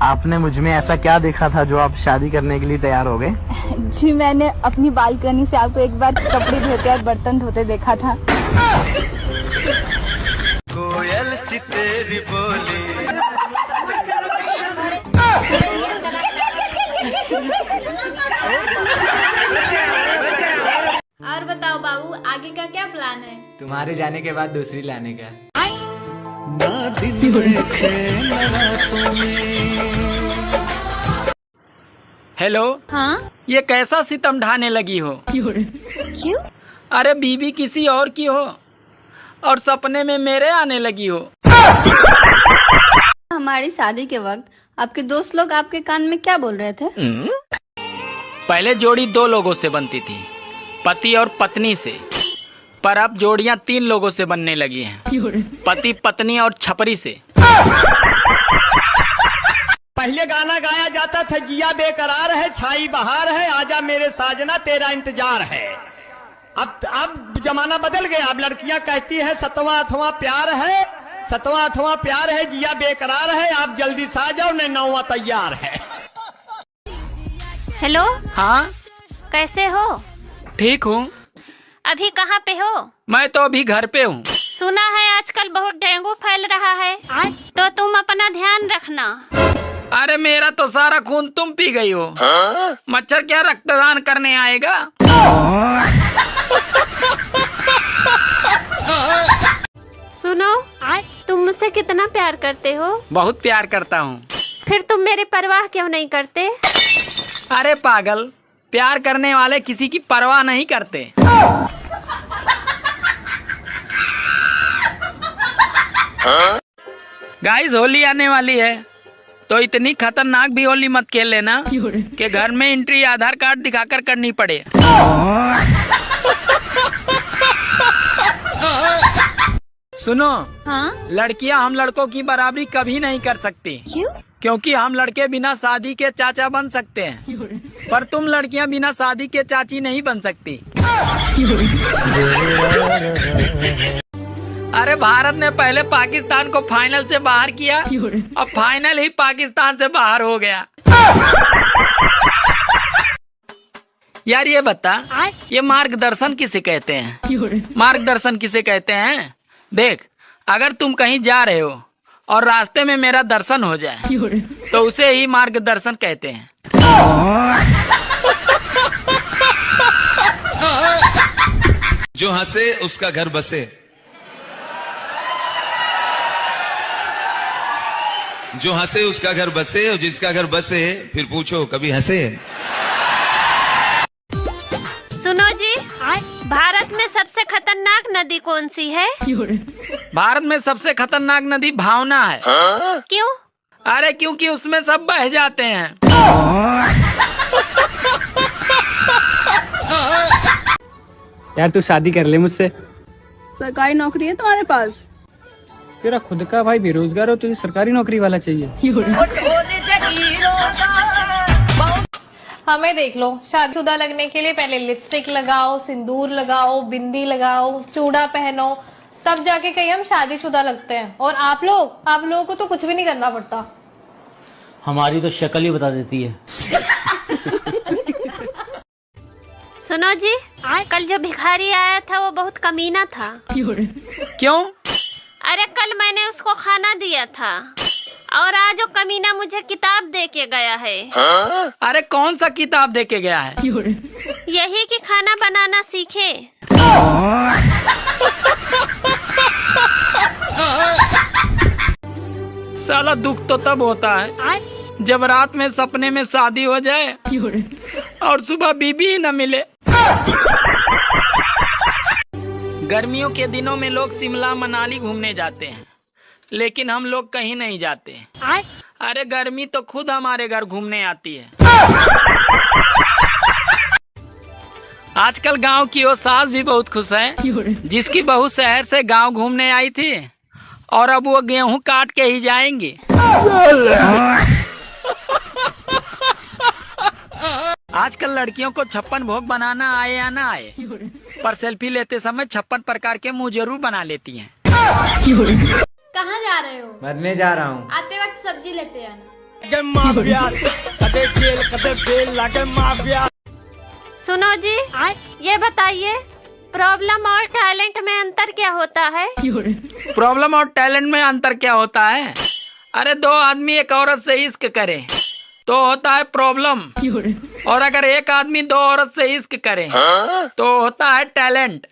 आपने मुझ में ऐसा क्या देखा था जो आप शादी करने के लिए तैयार हो गए? जी मैंने अपनी बालकनी से आपको एक बार कपड़े धोते और बर्तन धोते देखा था। कोयल सी तेरी बोली। और बताओ बाबू, आगे का क्या प्लान है? तुम्हारे जाने के बाद दूसरी लाने का। ना दिन देखे ना रातों में। हेलो। हाँ? ये कैसा सितम ढाने लगी हो? क्यों? अरे बीवी किसी और की हो और सपने में मेरे आने लगी हो। हमारी शादी के वक्त आपके दोस्त लोग आपके कान में क्या बोल रहे थे? पहले जोड़ी 2 लोगों से बनती थी, पति और पत्नी से, पर अब जोड़ियां 3 लोगों से बनने लगी हैं, पति पत्नी और छपरी से। पहले गाना गाया जाता था, जिया बेकरार है छाई बहार है, आजा मेरे साजना तेरा इंतजार है। अब जमाना बदल गया। अब लड़कियां कहती है 7वां 8वां प्यार है, 7वां 8वां प्यार है, जिया बेकरार है, आप जल्दी से आ जाओ न 9वां तैयार है। हेलो। हाँ कैसे हो? ठीक हूँ। अभी कहाँ पे हो? मैं तो अभी घर पे हूँ। सुना है आजकल बहुत डेंगू फैल रहा है, तो तुम अपना ध्यान रखना। अरे मेरा तो सारा खून तुम पी गई हो। मच्छर क्या रक्तदान करने आएगा? सुनो, तुम मुझसे कितना प्यार करते हो? बहुत प्यार करता हूँ। फिर तुम मेरी परवाह क्यों नहीं करते? अरे पागल, प्यार करने वाले किसी की परवाह नहीं करते। गाइस, होली आने वाली है तो इतनी खतरनाक भी होली मत खेल लेना कि घर में एंट्री आधार कार्ड दिखाकर करनी पड़े। सुनो। हाँ? लड़कियां हम लड़कों की बराबरी कभी नहीं कर सकती। क्यों? क्योंकि हम लड़के बिना शादी के चाचा बन सकते हैं, पर तुम लड़कियां बिना शादी के चाची नहीं बन सकती। अरे भारत ने पहले पाकिस्तान को फाइनल से बाहर किया, अब फाइनल ही पाकिस्तान से बाहर हो गया। यार ये बता, ये मार्गदर्शन किसे कहते हैं? मार्गदर्शन किसे कहते हैं? देख, अगर तुम कहीं जा रहे हो और रास्ते में मेरा दर्शन हो जाए तो उसे ही मार्गदर्शन कहते हैं। जो हंसे उसका घर बसे, जो हंसे उसका घर बसे, और जिसका घर बसे फिर पूछो कभी हंसे। सुनो जी, भारत में सबसे खतरनाक नदी कौन सी है? भारत में सबसे खतरनाक नदी भावना है। क्यों? अरे क्योंकि उसमें सब बह जाते हैं। यार तू शादी कर ले मुझसे। सरकारी नौकरी है तुम्हारे पास? तेरा खुद का भाई बेरोजगार हो, तुझे सरकारी नौकरी वाला चाहिए। हमें देख लो, शादीशुदा लगने के लिए पहले लिपस्टिक लगाओ, सिंदूर लगाओ, बिंदी लगाओ, चूड़ा पहनो, तब जाके कहीं हम शादीशुदा लगते हैं। और आप लोगों को तो कुछ भी नहीं करना पड़ता। हमारी तो शक्ल ही बता देती है। सुनो जी, कल जो भिखारी आया था वो बहुत कमीना था। क्यों? अरे कल मैंने उसको खाना दिया था और आज वो कमीना मुझे किताब दे के गया है। अरे कौन सा किताब दे के गया है? यही कि खाना बनाना सीखे। साला दुख तो तब होता है जब रात में सपने में शादी हो जाए और सुबह बीबी ही न मिले। गर्मियों के दिनों में लोग शिमला मनाली घूमने जाते हैं, लेकिन हम लोग कहीं नहीं जाते। अरे गर्मी तो खुद हमारे घर घूमने आती है। आजकल गांव की वो सास भी बहुत खुश है, जिसकी बहू शहर से गांव घूमने आई थी और अब वो गेहूं काट के ही जाएंगे। आजकल लड़कियों को 56 भोग बनाना आए या ना आए, पर सेल्फी लेते समय 56 प्रकार के मुंह जरूर बना लेती हैं। कहाँ जा रहे हो? मरने जा रहा हूँ। आते वक्त सब्जी लेते आना। सुनो जी, ये बताइए प्रॉब्लम और टैलेंट में अंतर क्या होता है? प्रॉब्लम और टैलेंट में अंतर क्या होता है? अरे दो आदमी एक औरत से इश्क करे तो होता है प्रॉब्लम, और अगर एक आदमी दो औरत से इश्क करे तो होता है टैलेंट।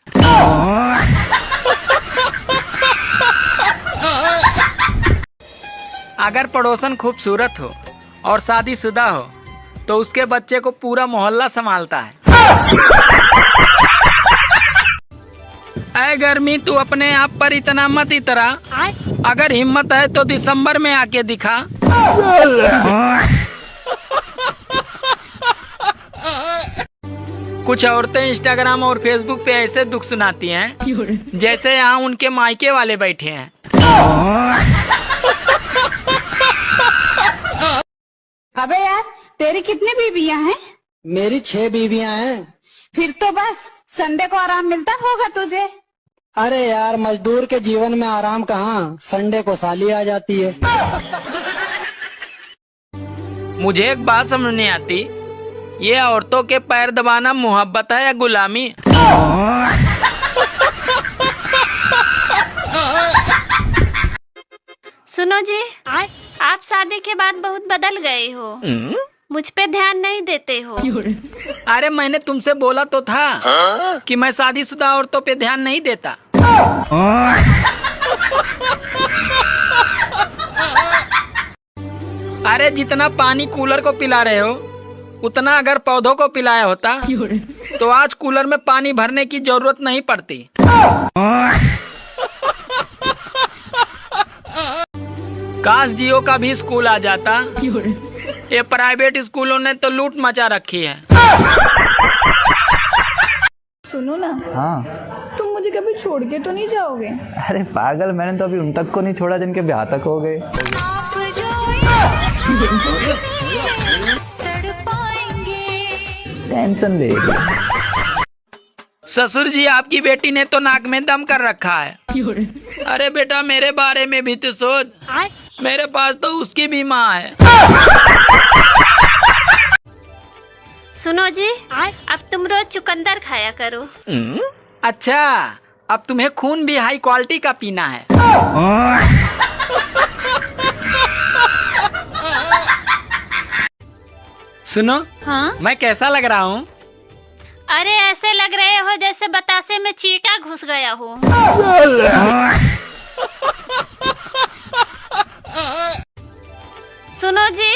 अगर पड़ोसन खूबसूरत हो और शादीशुदा हो तो उसके बच्चे को पूरा मोहल्ला संभालता है। ऐ गर्मी तू अपने आप पर इतना मत इतरा, अगर हिम्मत है तो दिसंबर में आके दिखा। कुछ औरतें इंस्टाग्राम और फेसबुक पे ऐसे दुख सुनाती हैं जैसे यहाँ उनके मायके वाले बैठे हैं। अबे यार, तेरी कितनी बीवियां हैं? मेरी 6 बीवियां हैं। फिर तो बस संडे को आराम मिलता होगा तुझे। अरे यार, मजदूर के जीवन में आराम कहाँ, संडे को साली आ जाती है। मुझे एक बात समझ नहीं आती, ये औरतों के पैर दबाना मोहब्बत है या गुलामी? सुनो जी, आप शादी के बाद बहुत बदल गए हो, मुझ पे ध्यान नहीं देते हो। अरे मैंने तुमसे बोला तो था कि मैं शादीशुदा औरतों पे ध्यान नहीं देता। अरे जितना पानी कूलर को पिला रहे हो उतना अगर पौधों को पिलाया होता तो आज कूलर में पानी भरने की जरूरत नहीं पड़ती। काश जियो का भी स्कूल आ जाता, ये प्राइवेट स्कूलों ने तो लूट मचा रखी है। सुनो ना, हाँ। तुम मुझे कभी छोड़ के तो नहीं जाओगे? अरे पागल, मैंने तो अभी उन तक को नहीं छोड़ा जिनके ब्याह तक हो गए। टेंशन ले। ससुर जी, आपकी बेटी ने तो नाक में दम कर रखा है। अरे बेटा, मेरे बारे में भी तो सोच, मेरे पास तो उसकी भी माँ है। सुनो जी, अब तुम रोज चुकंदर खाया करो। अच्छा, अब तुम्हें खून भी हाई क्वालिटी का पीना है। सुनो, हाँ? मैं कैसा लग रहा हूँ? अरे ऐसे लग रहे हो जैसे बतासे में चींटा घुस गया हो। सुनो जी,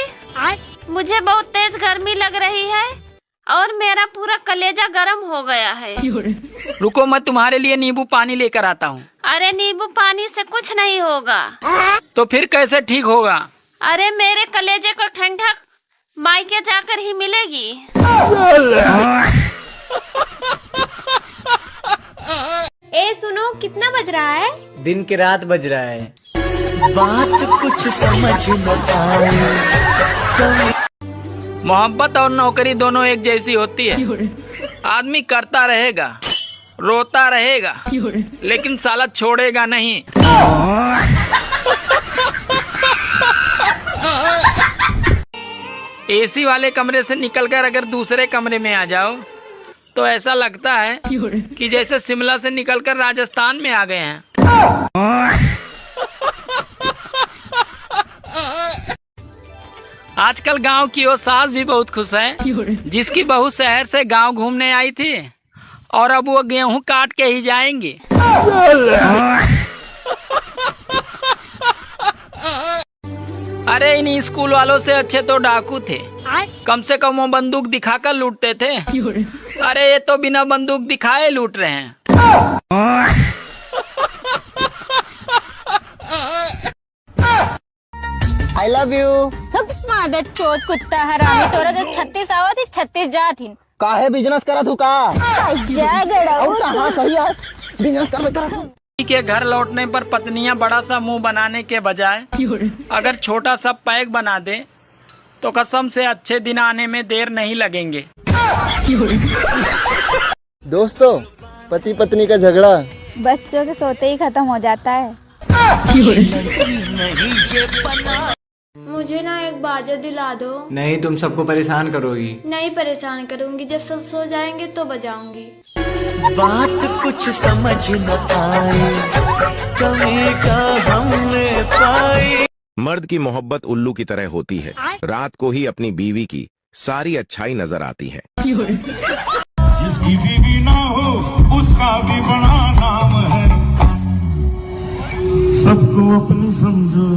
मुझे बहुत तेज गर्मी लग रही है और मेरा पूरा कलेजा गर्म हो गया है। रुको, मैं तुम्हारे लिए नींबू पानी लेकर आता हूँ। अरे नींबू पानी से कुछ नहीं होगा। तो फिर कैसे ठीक होगा? अरे मेरे कलेजे को ठंडक मायके जाकर ही मिलेगी। ए सुनो, कितना बज रहा है? दिन की रात बज रहा है। बात कुछ समझ न आए। मोहब्बत और नौकरी दोनों एक जैसी होती है। आदमी करता रहेगा, रोता रहेगा, लेकिन साला छोड़ेगा नहीं। एसी वाले कमरे से निकलकर अगर दूसरे कमरे में आ जाओ तो ऐसा लगता है कि जैसे शिमला से निकलकर राजस्थान में आ गए हैं। आजकल गांव की वो सास भी बहुत खुश है जिसकी बहू शहर से गांव घूमने आई थी और अब वो गेहूं काट के ही जाएंगी। अरे इन स्कूल वालों से अच्छे तो डाकू थे, कम से कम वो बंदूक दिखाकर लूटते थे। अरे ये तो बिना बंदूक दिखाए लूट रहे हैं। I love you. मादर चोत कुत्ता हरामी, तोरा जो 36 आवा थी 36 जा थी। काहे बिजनेस करा तू का? जा गड़ा हाँ सही है, बिजनेस कर करा। के घर लौटने पर पत्नियां बड़ा सा मुंह बनाने के बजाय अगर छोटा सा पैक बना दे तो कसम से अच्छे दिन आने में देर नहीं लगेंगे। दोस्तों, पति पत्नी का झगड़ा बच्चों के सोते ही खत्म हो जाता है। मुझे ना एक बाजा दिला दो। नहीं, तुम सबको परेशान करोगी। नहीं परेशान करूंगी, जब सब सो जाएंगे तो बजाऊंगी। बात कुछ समझ न आए, कमी का हमने पाई। मर्द की मोहब्बत उल्लू की तरह होती है, रात को ही अपनी बीवी की सारी अच्छाई नजर आती है। जिसकी बीवी ना हो उसका भी बड़ा नाम है, सबको अपनी समझो।